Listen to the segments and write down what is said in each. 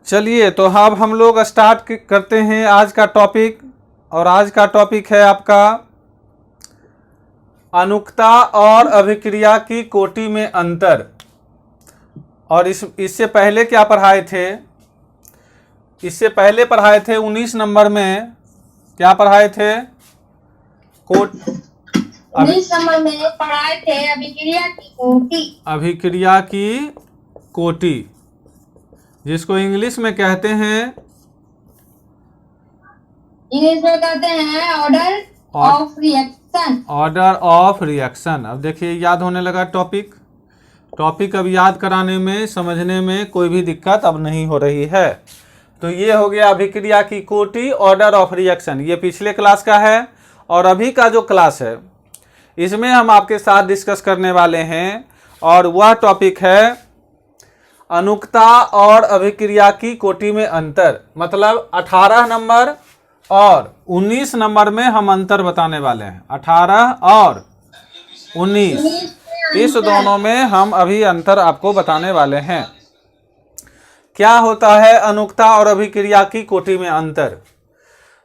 चलिए तो अब हम लोग स्टार्ट करते हैं आज का टॉपिक। और आज का टॉपिक है आपका अनुक्ता और अभिक्रिया की कोटि में अंतर। और इससे पहले क्या पढ़ाए थे? इससे पहले पढ़ाए थे 19 नंबर में। क्या पढ़ाए थे? 19 नंबर में पढ़ाए थे अभिक्रिया की कोटि। अभिक्रिया की कोटि, जिसको इंग्लिश में कहते हैं order of reaction. Order of reaction. अब देखिए याद होने लगा टॉपिक अब याद कराने में, समझने में कोई भी दिक्कत अब नहीं हो रही है। तो ये हो गया अभिक्रिया की कोटि, ऑर्डर ऑफ रिएक्शन। ये पिछले क्लास का है और अभी का जो क्लास है इसमें हम आपके साथ डिस्कस करने वाले हैं। और वह टॉपिक है अनुक्ता और अभिक्रिया की कोटि में अंतर। मतलब 18 नंबर और 19 नंबर में हम अंतर बताने वाले हैं। 18 और 19 इस दोनों में हम अभी अंतर आपको बताने वाले हैं। क्या होता है अनुक्ता और अभिक्रिया की कोटि में अंतर?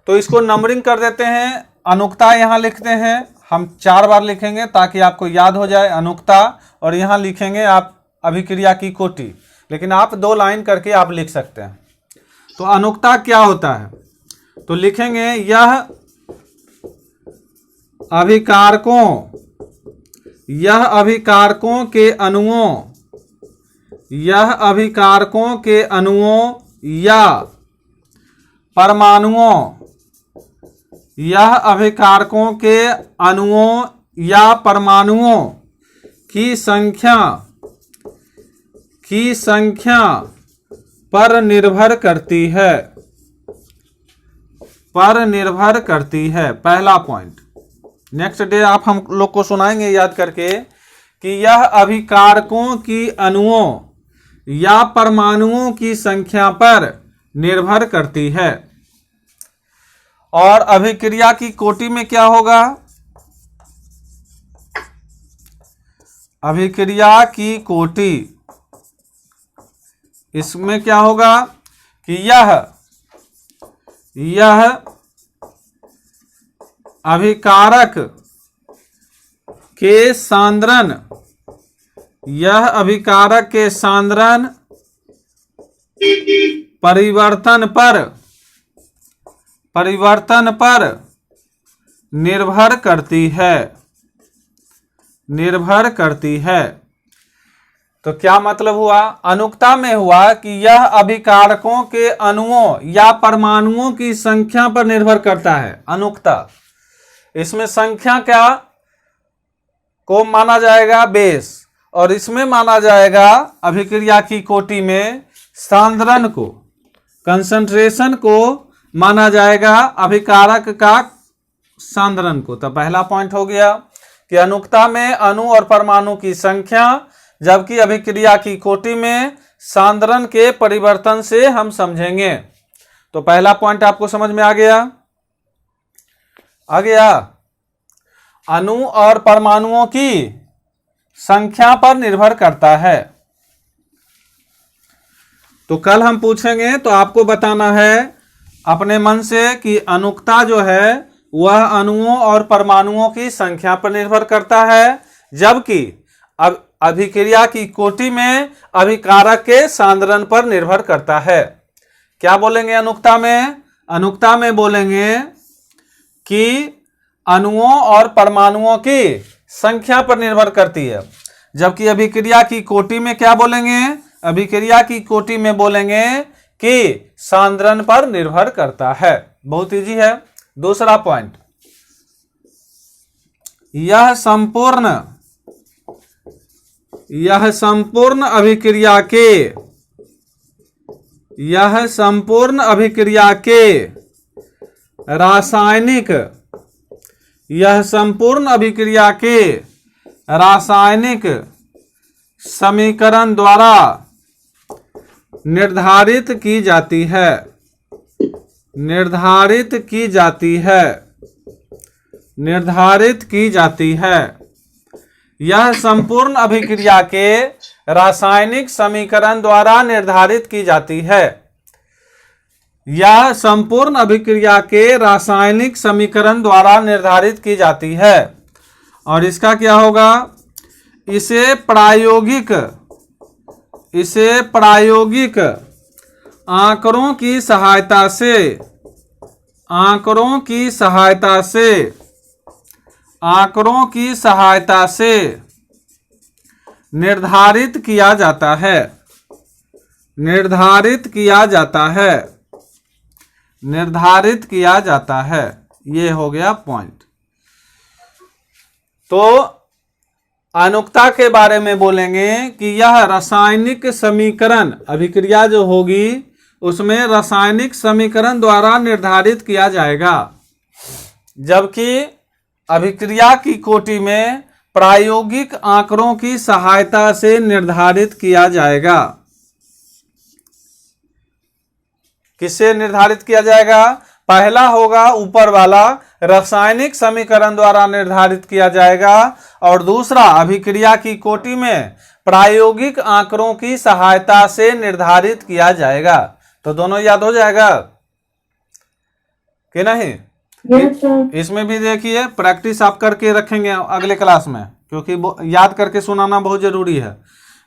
तो इसको नंबरिंग कर देते हैं। अनुक्ता यहाँ लिखते हैं, हम 4 बार लिखेंगे ताकि आपको याद हो जाए अनुक्ता, और यहाँ लिखेंगे आप अभिक्रिया की कोटि। लेकिन आप 2 लाइन करके आप लिख सकते हैं। तो अनुक्ता क्या होता है? तो लिखेंगे यह अभिकारकों के अणुओं या परमाणुओं की संख्या पर निर्भर करती है। पहला पॉइंट। नेक्स्ट डे आप हम लोग को सुनाएंगे याद करके कि यह अभिकारकों की अणुओं या परमाणुओं की संख्या पर निर्भर करती है। और अभिक्रिया की कोटि में क्या होगा? अभिक्रिया की कोटि, इसमें क्या होगा कि यह अभिकारक के सांद्रण परिवर्तन पर निर्भर करती है। तो क्या मतलब हुआ? अनुक्ता में हुआ कि यह अभिकारकों के अणुओं या परमाणुओं की संख्या पर निर्भर करता है। अनुक्ता, इसमें संख्या क्या को माना जाएगा? बेस। और इसमें माना जाएगा अभिक्रिया की कोटि में सांद्रण को, कंसंट्रेशन को माना जाएगा अभिकारक का सांद्रण को। तो पहला पॉइंट हो गया कि अनुक्ता में अणु और परमाणु की संख्या, जबकि अभिक्रिया की कोटि में सांद्रण के परिवर्तन से हम समझेंगे। तो पहला पॉइंट आपको समझ में आ गया। अणु और परमाणुओं की संख्या पर निर्भर करता है। तो कल हम पूछेंगे तो आपको बताना है अपने मन से कि अनुक्ता जो है वह अणुओं और परमाणुओं की संख्या पर निर्भर करता है, जबकि अभिक्रिया की कोटि में अभिकारक के सांद्रण पर निर्भर करता है। क्या बोलेंगे अनुक्ता में? अनुक्ता में बोलेंगे कि अणुओं और परमाणुओं की संख्या पर निर्भर करती है, जबकि अभिक्रिया की कोटि में क्या बोलेंगे? अभिक्रिया की कोटि में बोलेंगे कि सांद्रण पर निर्भर करता है। बहुत इजी है। दूसरा पॉइंट, यह संपूर्ण अभिक्रिया के रासायनिक समीकरण द्वारा निर्धारित की जाती है। यह संपूर्ण अभिक्रिया के रासायनिक समीकरण द्वारा निर्धारित की जाती है। यह संपूर्ण अभिक्रिया के रासायनिक समीकरण द्वारा निर्धारित की जाती है। और इसका क्या होगा, इसे प्रायोगिक आंकड़ों की सहायता से निर्धारित किया जाता है। ये हो गया पॉइंट। तो अनुक्ता के बारे में बोलेंगे कि यह रासायनिक समीकरण, अभिक्रिया जो होगी उसमें रासायनिक समीकरण द्वारा निर्धारित किया जाएगा, जबकि अभिक्रिया की कोटि में प्रायोगिक आंकड़ों की सहायता से निर्धारित किया जाएगा। किससे निर्धारित किया जाएगा? पहला होगा ऊपर वाला, रासायनिक समीकरण द्वारा निर्धारित किया जाएगा, और दूसरा अभिक्रिया की कोटि में प्रायोगिक आंकड़ों की सहायता से निर्धारित किया जाएगा। तो दोनों याद हो जाएगा कि नहीं? इसमें भी देखिए प्रैक्टिस आप करके रखेंगे अगले क्लास में, क्योंकि याद करके सुनाना बहुत जरूरी है।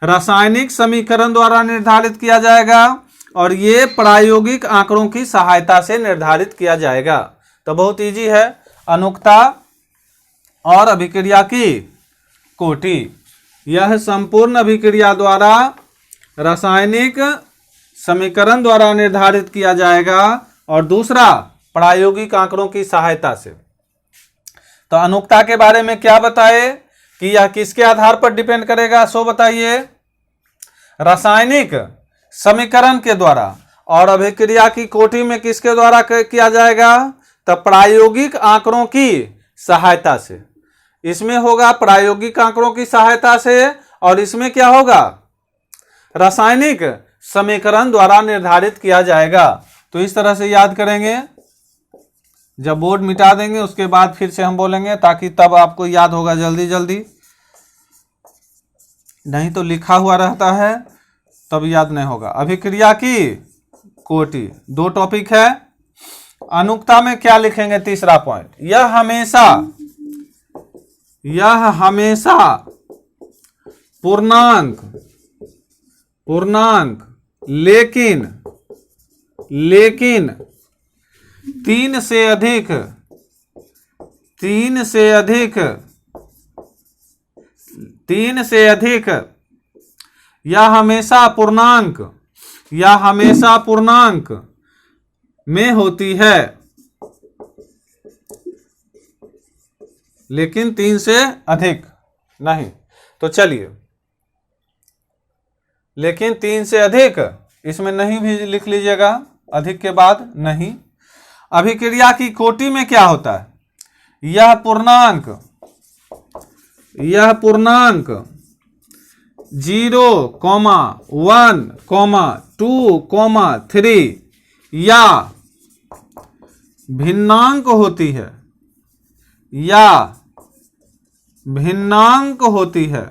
रासायनिक समीकरण द्वारा निर्धारित किया जाएगा और ये प्रायोगिक आंकड़ों की सहायता से निर्धारित किया जाएगा। तो बहुत इजी है। अनुक्ता और अभिक्रिया की कोटि, यह संपूर्ण अभिक्रिया द्वारा रासायनिक समीकरण द्वारा निर्धारित किया जाएगा, और दूसरा प्रायोगिक आंकड़ों की सहायता से। तो अनुक्ता के बारे में क्या बताए कि यह किसके आधार पर डिपेंड करेगा, सो बताइए। रासायनिक समीकरण के द्वारा। और अभिक्रिया की कोटि में किसके द्वारा किया जाएगा? तो प्रायोगिक आंकड़ों की सहायता से। इसमें होगा प्रायोगिक आंकड़ों की सहायता से, और इसमें क्या होगा? रासायनिक समीकरण द्वारा निर्धारित किया जाएगा। तो इस तरह से याद करेंगे। जब बोर्ड मिटा देंगे उसके बाद फिर से हम बोलेंगे, ताकि तब आपको याद होगा जल्दी जल्दी, नहीं तो लिखा हुआ रहता है तब याद नहीं होगा। अभिक्रिया की कोटि, दो टॉपिक है। अनुक्ता में क्या लिखेंगे? तीसरा पॉइंट, यह हमेशा पूर्णांक लेकिन तीन से अधिक या हमेशा पूर्णांक में होती है, लेकिन 3 से अधिक नहीं। तो चलिए, लेकिन 3 से अधिक इसमें नहीं भी लिख लीजिएगा, अधिक के बाद नहीं। अभिक्रिया की कोटि में क्या होता है? यह पूर्णांक 0, 1, 2, 3 या भिन्नांक होती है,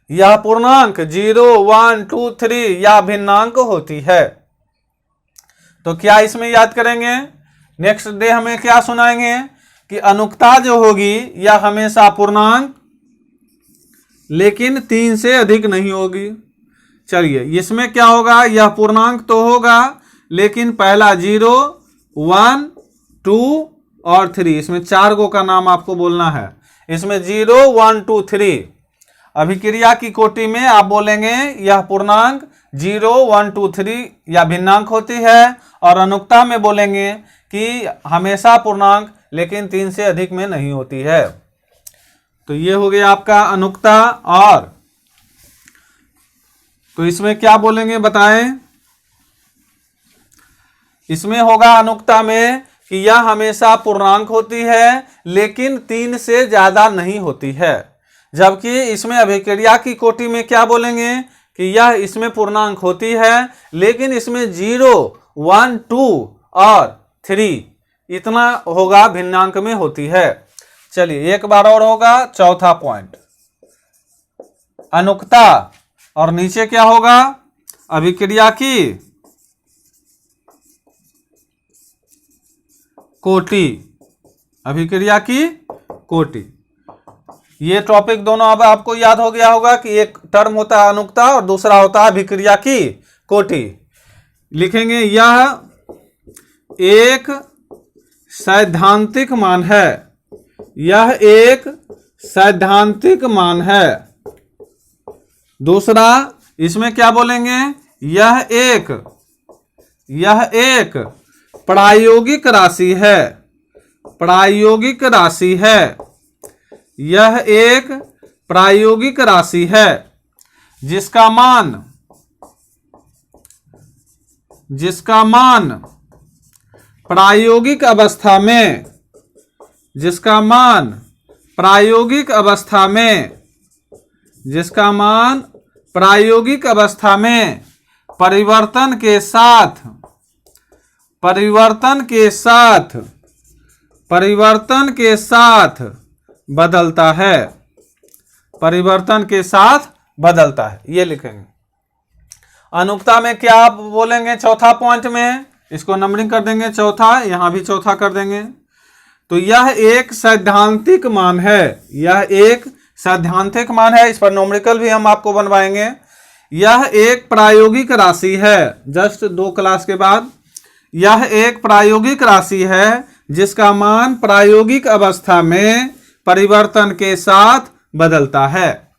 यह पूर्णांक 0, 1, 2, 3 या भिन्नांक होती है। तो क्या इसमें याद करेंगे? नेक्स्ट डे हमें क्या सुनाएंगे कि अनुक्ता जो होगी यह हमेशा पूर्णांक लेकिन 3 से अधिक नहीं होगी। चलिए, इसमें क्या होगा? यह पूर्णांक तो होगा, लेकिन पहला 0, 1, 2 और 3, इसमें 4 गो का नाम आपको बोलना है। इसमें 0, 1, 2, 3 अभिक्रिया की कोटि में आप बोलेंगे यह पूर्णांक 0, 1, 2, 3 या भिन्नांक होती है, और अनुक्ता में बोलेंगे कि हमेशा पूर्णांक लेकिन 3 से अधिक में नहीं होती है। तो ये हो गया आपका अनुक्ता। और तो इसमें क्या बोलेंगे बताएं? इसमें होगा अनुक्ता में कि यह हमेशा पूर्णांक होती है लेकिन 3 से ज्यादा नहीं होती है, जबकि इसमें अभिक्रिया की कोटि में क्या बोलेंगे कि यह इसमें पूर्णांक होती है लेकिन इसमें 0, 1, 2 और 3 इतना होगा भिन्नांक में होती है। चलिए एक बार और होगा चौथा पॉइंट, अनुक्ता और नीचे क्या होगा? अभिक्रिया की कोटि, अभिक्रिया की कोटि। ये टॉपिक दोनों अब आपको याद हो गया होगा कि एक टर्म होता है अनुक्ता और दूसरा होता है अभिक्रिया की कोटि। लिखेंगे यह एक सैद्धांतिक मान है, यह एक सैद्धांतिक मान है। दूसरा इसमें क्या बोलेंगे, यह एक प्रायोगिक राशि है, प्रायोगिक राशि है, यह एक प्रायोगिक राशि है जिसका मान प्रायोगिक अवस्था में, जिसका मान प्रायोगिक अवस्था में, जिसका मान प्रायोगिक अवस्था में परिवर्तन के साथ बदलता है, परिवर्तन के साथ बदलता है। ये लिखेंगे। अनुक्ता में क्या आप बोलेंगे चौथा पॉइंट में, इसको नंबरिंग कर देंगे चौथा, यहां भी चौथा कर देंगे। तो यह एक सैद्धांतिक मान है, यह एक सैद्धांतिक मान है। इस पर न्यूमेरिकल भी हम आपको बनवाएंगे। यह एक प्रायोगिक राशि है, जस्ट 2 क्लास के बाद। यह एक प्रायोगिक राशि है जिसका मान प्रायोगिक अवस्था में परिवर्तन के साथ बदलता है।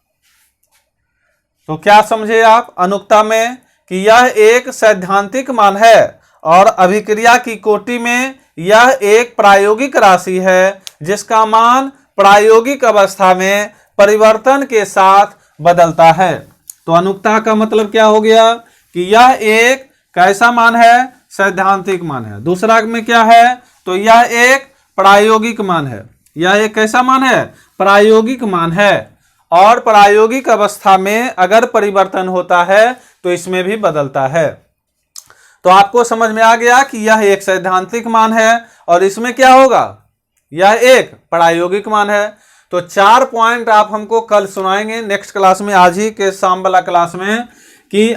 तो क्या समझे आप अनुक्ता में कि यह एक सैद्धांतिक मान है और अभिक्रिया की कोटि में यह एक प्रायोगिक राशि है जिसका मान प्रायोगिक अवस्था में परिवर्तन के साथ बदलता है। तो अनुक्ता का मतलब क्या हो गया कि यह एक कैसा मान है, सैद्धांतिक मान है। दूसरा में क्या है, तो यह एक प्रायोगिक मान है। यह एक कैसा मान है, प्रायोगिक मान है और प्रायोगिक अवस्था में अगर परिवर्तन होता है तो इसमें भी बदलता है। तो आपको समझ में आ गया कि यह एक सैद्धांतिक मान है और इसमें क्या होगा, यह एक प्रायोगिक मान है। तो 4 पॉइंट आप हमको कल सुनाएंगे नेक्स्ट क्लास में, आज ही के शाम वाला क्लास में, कि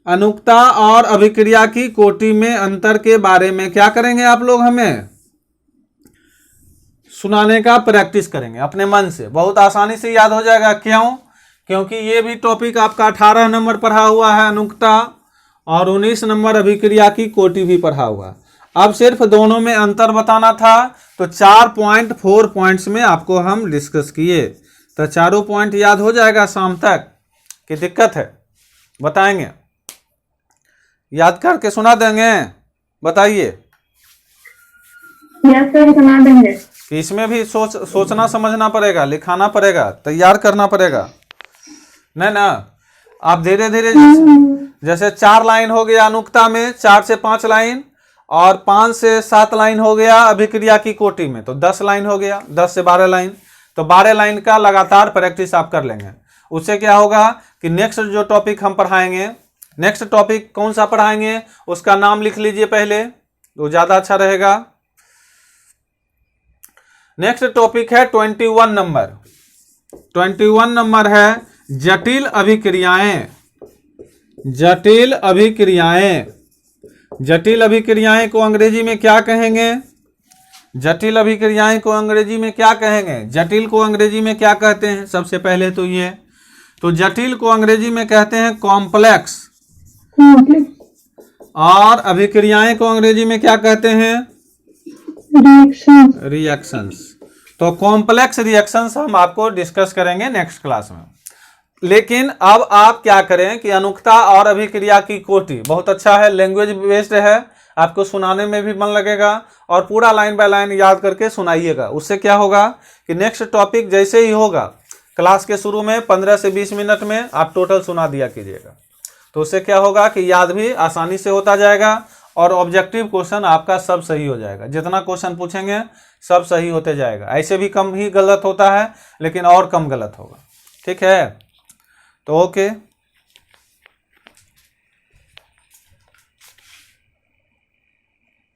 अनुक्ता और अभिक्रिया की कोटि में अंतर के बारे में क्या करेंगे आप लोग, हमें सुनाने का प्रैक्टिस करेंगे अपने मन से। बहुत आसानी से याद हो जाएगा। क्यों? क्योंकि ये भी टॉपिक आपका 18 नंबर पढ़ा हुआ है अनुक्ता और 19 नंबर अभिक्रिया की कोटि भी पढ़ा हुआ। अब सिर्फ दोनों में अंतर बताना था। तो 4 पॉइंट्स में आपको हम डिस्कस किए। तो 4 पॉइंट याद हो जाएगा शाम तक कि दिक्कत है? बताएंगे, याद करके सुना देंगे, बताइए। सुना देंगे। कि इसमें भी सोचना समझना पड़ेगा, लिखाना पड़ेगा, तैयार करना पड़ेगा, नहीं ना? आप धीरे धीरे जैसे 4 लाइन हो गया अनुक्ता में, 4 से 5 लाइन और 5 से 7 लाइन हो गया अभिक्रिया की कोटि में, तो 10 लाइन हो गया, 10 से 12 लाइन। तो 12 लाइन का लगातार प्रैक्टिस आप कर लेंगे। उससे क्या होगा कि नेक्स्ट जो टॉपिक हम पढ़ाएंगे, नेक्स्ट टॉपिक कौन सा पढ़ाएंगे उसका नाम लिख लीजिए पहले, तो ज़्यादा अच्छा रहेगा। नेक्स्ट टॉपिक है 21 नंबर। 21 नंबर है जटिल अभिक्रियाएं। जटिल अभिक्रियाएं, जटिल अभिक्रियाएं को अंग्रेजी में क्या कहेंगे? जटिल अभिक्रियाएं को अंग्रेजी में क्या कहेंगे? जटिल को अंग्रेजी में क्या कहते हैं? सबसे पहले तो ये, तो जटिल को अंग्रेजी में कहते हैं कॉम्प्लेक्स, और अभिक्रियाएं को अंग्रेजी में क्या कहते हैं? रिएक्शंस। तो कॉम्प्लेक्स रिएक्शंस हम आपको डिस्कस करेंगे नेक्स्ट क्लास में। लेकिन अब आप क्या करें कि अनुक्ता और अभिक्रिया की कोटि बहुत अच्छा है, लैंग्वेज बेस्ड है, आपको सुनाने में भी मन लगेगा और पूरा लाइन बाय लाइन याद करके सुनाइएगा। उससे क्या होगा कि नेक्स्ट टॉपिक जैसे ही होगा क्लास के शुरू में 15 से 20 मिनट में आप टोटल सुना दिया कीजिएगा। तो उससे क्या होगा कि याद भी आसानी से होता जाएगा और ऑब्जेक्टिव क्वेश्चन आपका सब सही हो जाएगा। जितना क्वेश्चन पूछेंगे सब सही होते जाएगा। ऐसे भी कम ही गलत होता है लेकिन और कम गलत होगा। ठीक है, तो ओके।